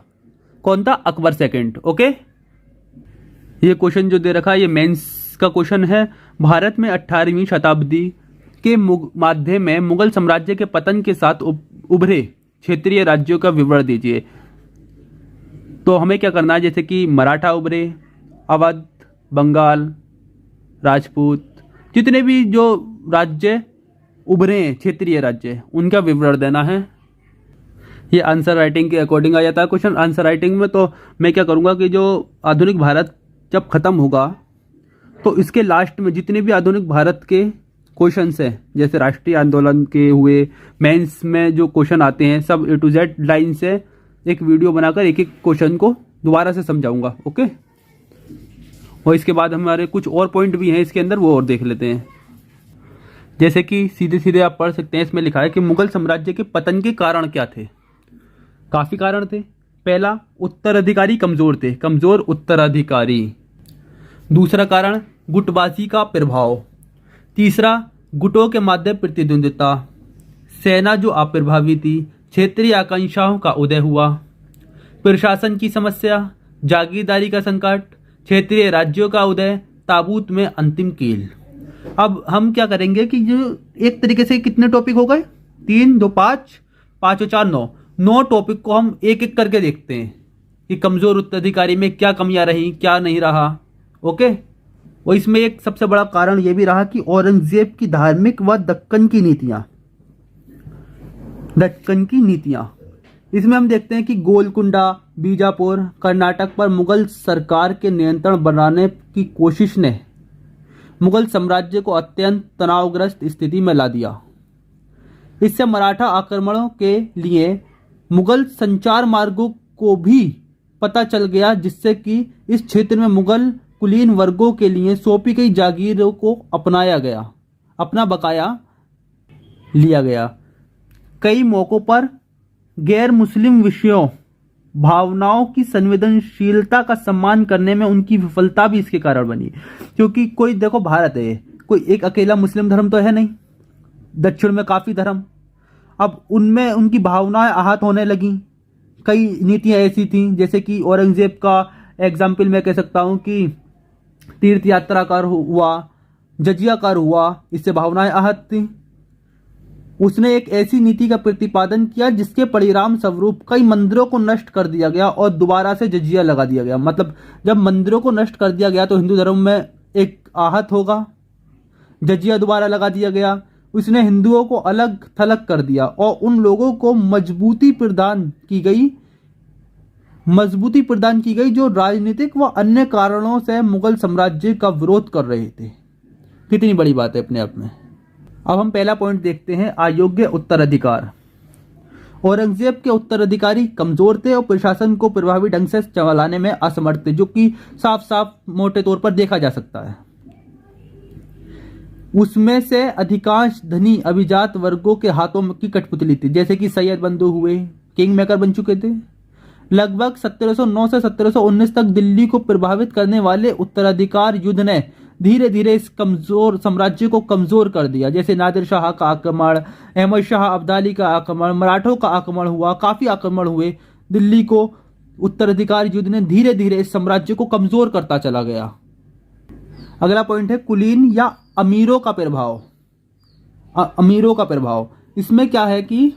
कौन था? अकबर सेकंड। ओके, ये क्वेश्चन जो दे रखा है ये मेंस का क्वेश्चन है। भारत में 18वीं शताब्दी के माध्यम में मुगल साम्राज्य के पतन के साथ उभरे क्षेत्रीय राज्यों का विवरण दीजिए। तो हमें क्या करना है, जैसे कि मराठा उभरे, अवध, बंगाल, राजपूत, जितने भी जो राज्य उभरे हैं क्षेत्रीय राज्य, उनका विवरण देना है। ये आंसर राइटिंग के अकॉर्डिंग आ जाता है क्वेश्चन। आंसर राइटिंग में तो मैं क्या करूँगा कि जो आधुनिक भारत जब ख़त्म होगा तो इसके लास्ट में जितने भी आधुनिक भारत के क्वेश्चंस हैं, जैसे राष्ट्रीय आंदोलन के हुए, मेंस में जो क्वेश्चन आते हैं, सब A to Z लाइन से एक वीडियो बनाकर एक एक क्वेश्चन को दोबारा से समझाऊंगा। ओके, और इसके बाद हमारे कुछ और पॉइंट भी हैं इसके अंदर, वो और देख लेते हैं। जैसे कि सीधे सीधे आप पढ़ सकते हैं, इसमें लिखा है कि मुगल साम्राज्य के पतन के कारण क्या थे। काफ़ी कारण थे। पहला, उत्तराधिकारी कमज़ोर थे, कमज़ोर उत्तराधिकारी। दूसरा कारण, गुटबाजी का प्रभाव। तीसरा, गुटों के माध्य प्रतिद्वंदिता, सेना जो अप्रभावी थी, क्षेत्रीय आकांक्षाओं का उदय हुआ, प्रशासन की समस्या, जागीरदारी का संकट, क्षेत्रीय राज्यों का उदय, ताबूत में अंतिम कील। अब हम क्या करेंगे कि जो एक तरीके से कितने टॉपिक हो गए, 3, 2, 5, 5 और 4, 9 टॉपिक को हम एक एक करके देखते हैं कि कमज़ोर उत्तराधिकारी में क्या कमियां रही, क्या नहीं रहा। ओके, और इसमें एक सबसे बड़ा कारण यह भी रहा कि औरंगजेब की धार्मिक व दक्कन की नीतियां। इसमें हम देखते हैं कि गोलकुंडा, बीजापुर, कर्नाटक पर मुगल सरकार के नियंत्रण बनाने की कोशिश ने मुगल साम्राज्य को अत्यंत तनावग्रस्त स्थिति में ला दिया। इससे मराठा आक्रमणों के लिए मुगल संचार मार्गों को भी पता चल गया, जिससे कि इस क्षेत्र में मुगल कुलीन वर्गों के लिए सौंपी गई जागीरों को अपना बकाया लिया गया। कई मौकों पर गैर मुस्लिम विषयों, भावनाओं की संवेदनशीलता का सम्मान करने में उनकी विफलता भी इसके कारण बनी, क्योंकि कोई देखो भारत है, कोई एक अकेला मुस्लिम धर्म तो है नहीं, दक्षिण में काफ़ी धर्म, अब उनमें उनकी भावनाएं आहत होने लगी। कई नीतियां ऐसी थीं, जैसे कि औरंगजेब का एग्जाम्पल मैं कह सकता हूं कि तीर्थ यात्रा कर हुआ, जजिया कर हुआ, इससे भावनाएं आहत थी। उसने एक ऐसी नीति का प्रतिपादन किया जिसके परिणाम स्वरूप कई मंदिरों को नष्ट कर दिया गया और दोबारा से जजिया लगा दिया गया। मतलब जब मंदिरों को नष्ट कर दिया गया तो हिंदू धर्म में एक आहत होगा, जजिया दोबारा लगा दिया गया। उसने हिंदुओं को अलग थलग कर दिया और उन लोगों को मजबूती प्रदान की गई जो राजनीतिक व अन्य कारणों से मुगल साम्राज्य का विरोध कर रहे थे। कितनी बड़ी बात है अपने आप में। अब हम पहला पॉइंट देखते हैं, अयोग्य उत्तराधिकार। औरंगजेब के उत्तराधिकारी कमजोर थे और प्रशासन को प्रभावी ढंग से चलाने में असमर्थ थे, जो कि साफ साफ मोटे तौर पर देखा जा सकता है। उसमें से अधिकांश धनी अभिजात वर्गों के हाथों की कठपुतली थी, जैसे कि सैयद बंधु हुए, किंग मेकर बन चुके थे। लगभग 1709 से 1719 तक दिल्ली को प्रभावित करने वाले उत्तराधिकार युद्ध ने धीरे धीरे इस कमजोर साम्राज्य को कमजोर कर दिया। जैसे नादिर शाह का आक्रमण, अहमद शाह अब्दाली का आक्रमण, मराठों का आक्रमण हुआ, काफी आक्रमण हुए। दिल्ली को उत्तराधिकार युद्ध ने धीरे धीरे इस साम्राज्य को कमजोर करता चला गया। अगला पॉइंट है कुलीन या अमीरों का प्रभाव। अमीरों का प्रभाव इसमें क्या है कि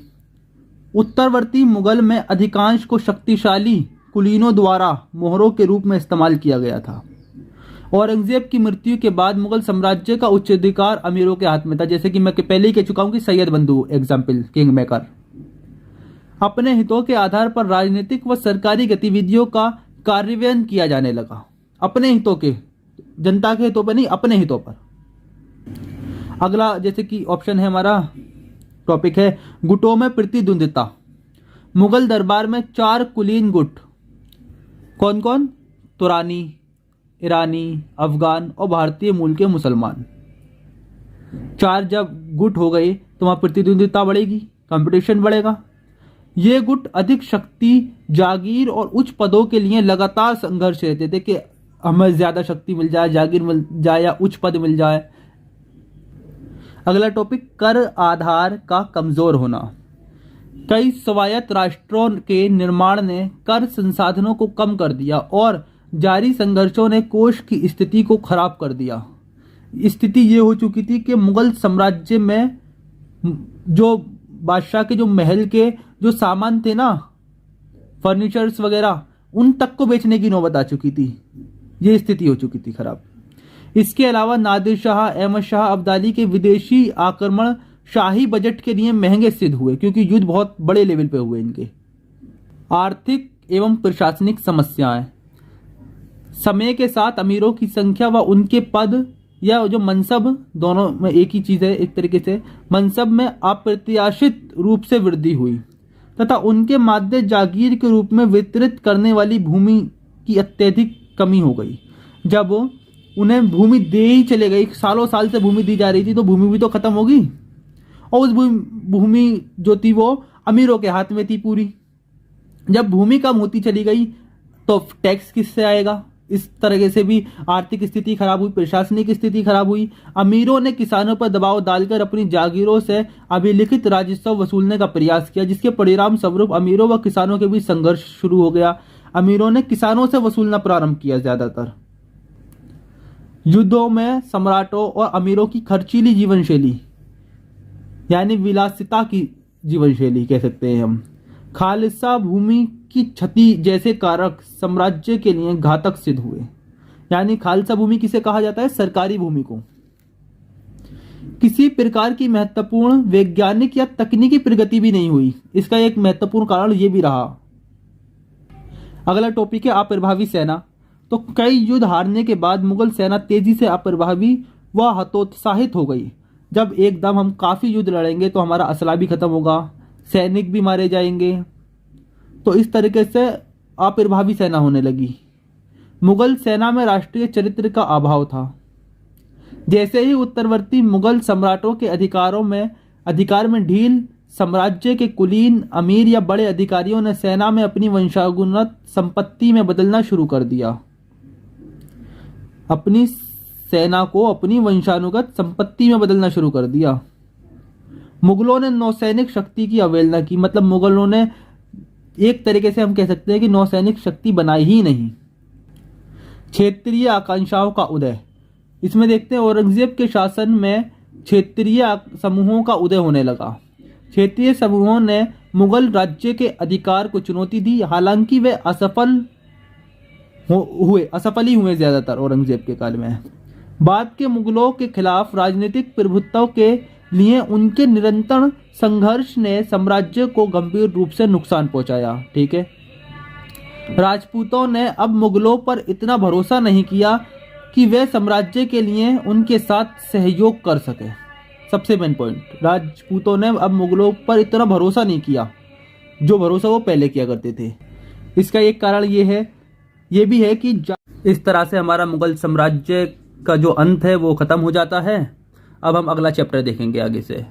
उत्तरवर्ती मुगल में अधिकांश को शक्तिशाली कुलीनों द्वारा मोहरों के रूप में इस्तेमाल किया गया था। औरंगजेब की मृत्यु के बाद मुगल साम्राज्य का उच्चाधिकार अमीरों के हाथ में था, जैसे कि मैं पहले ही कह चुका हूं कि सैयद बंधु एग्जाम्पल, किंग मेकर अपने हितों के आधार पर राजनीतिक व सरकारी गतिविधियों का कार्यान्वयन किया जाने लगा। अपने हितों के, जनता के हितों पर नहीं, अपने हितों पर। अगला जैसे कि ऑप्शन है हमारा टॉपिक है गुटों में प्रतिद्वंदिता। मुगल दरबार में 4 कुलीन गुट, कौन कौन? तुरानी, ईरानी, अफगान और भारतीय मूल के मुसलमान। 4 जब गुट हो गए तो वहां प्रतिद्वंदिता बढ़ेगी, कंपटीशन बढ़ेगा। ये गुट अधिक शक्ति, जागीर और उच्च पदों के लिए लगातार संघर्ष रहते थे कि हमें ज्यादा शक्ति मिल जाए, जागीर मिल जाए या उच्च पद मिल जाए। अगला टॉपिक कर आधार का कमजोर होना। कई स्वायत्त राष्ट्रों के निर्माण ने कर संसाधनों को कम कर दिया और जारी संघर्षों ने कोष की स्थिति को खराब कर दिया। स्थिति ये हो चुकी थी कि मुगल साम्राज्य में जो बादशाह के जो महल के जो सामान थे ना, फर्नीचर्स वगैरह, उन तक को बेचने की नौबत आ चुकी थी। ये स्थिति हो चुकी थी खराब। इसके अलावा नादिर शाह, अहमद शाह अब्दाली के विदेशी आक्रमण शाही बजट के लिए महंगे सिद्ध हुए, क्योंकि युद्ध बहुत बड़े लेवल पे हुए इनके। आर्थिक एवं प्रशासनिक समस्याएं। समय के साथ अमीरों की संख्या व उनके पद या जो मनसब, दोनों में एक ही चीज है एक तरीके से, मनसब में अप्रत्याशित रूप से वृद्धि हुई तथा उनके माध्य जागीर के रूप में वितरित करने वाली भूमि की अत्यधिक कमी हो गई। जब उन्हें भूमि दे ही चले गई, सालों साल से भूमि दी जा रही थी, तो भूमि भी तो खत्म होगी, और उस भूमि जो थी वो अमीरों के हाथ में थी पूरी। जब भूमि कम होती चली गई तो टैक्स किससे आएगा? इस तरह से भी आर्थिक स्थिति खराब हुई, प्रशासनिक स्थिति खराब हुई। अमीरों ने किसानों पर दबाव डालकर अपनी जागीरों से अभिलिखित राजस्व वसूलने का प्रयास किया, जिसके परिणाम स्वरूप अमीरों व किसानों के बीच संघर्ष शुरू हो गया। अमीरों ने किसानों से वसूलना प्रारंभ किया। ज्यादातर युद्धों में सम्राटों और अमीरों की खर्चीली जीवन शैली, यानी विलासिता की जीवन शैली कह सकते हैं हम, खालिसा भूमि की क्षति जैसे कारक साम्राज्य के लिए घातक सिद्ध हुए। यानी खालसा भूमि किसे कहा जाता है? सरकारी भूमि को। किसी प्रकार की महत्वपूर्ण वैज्ञानिक या तकनीकी प्रगति भी नहीं हुई। इसका एक महत्वपूर्ण कारण यह भी रहा। अगला टॉपिक है अप्रभावी सेना। तो कई युद्ध हारने के बाद मुगल सेना तेजी से अप्रभावी व हतोत्साहित हो गई। जब एकदम हम काफी युद्ध लड़ेंगे तो हमारा असला भी खत्म होगा, सैनिक भी मारे जाएंगे, तो इस तरीके से अप्रभावी सेना होने लगी। मुगल सेना में राष्ट्रीय चरित्र का अभाव था। जैसे ही उत्तरवर्ती मुगल सम्राटों के अधिकार में ढील, साम्राज्य के कुलीन, अमीर या बड़े अधिकारियों ने सेना में अपनी वंशानुगत संपत्ति में बदलना शुरू कर दिया। अपनी सेना को अपनी वंशानुगत संपत्ति में बदलना शुरू कर दिया। मुगलों ने नौसैनिक शक्ति की अवहेलना की। मतलब मुगलों ने एक तरीके से हम कह सकते हैं कि नौसैनिक शक्ति बनाई ही नहीं। क्षेत्रीय आकांक्षाओं का उदय। इसमें देखते हैं औरंगजेब के शासन में क्षेत्रीय समूहों का उदय होने लगा। क्षेत्रीय समूहों ने मुगल राज्य के अधिकार को चुनौती दी, हालांकि वे असफल ही हुए ज्यादातर औरंगजेब के काल में। बाद के मुगलों के खिलाफ राजनीतिक प्रभुत्व के लिए उनके निरंतर संघर्ष ने साम्राज्य को गंभीर रूप से नुकसान पहुंचाया। ठीक है, राजपूतों ने अब मुगलों पर इतना भरोसा नहीं किया कि वे साम्राज्य के लिए उनके साथ सहयोग कर सके। सबसे मेन पॉइंट, राजपूतों ने अब मुगलों पर इतना भरोसा नहीं किया जो भरोसा वो पहले किया करते थे। इसका एक कारण ये भी है कि इस तरह से हमारा मुगल साम्राज्य का जो अंत है वो खत्म हो जाता है। अब हम अगला चैप्टर देखेंगे आगे से।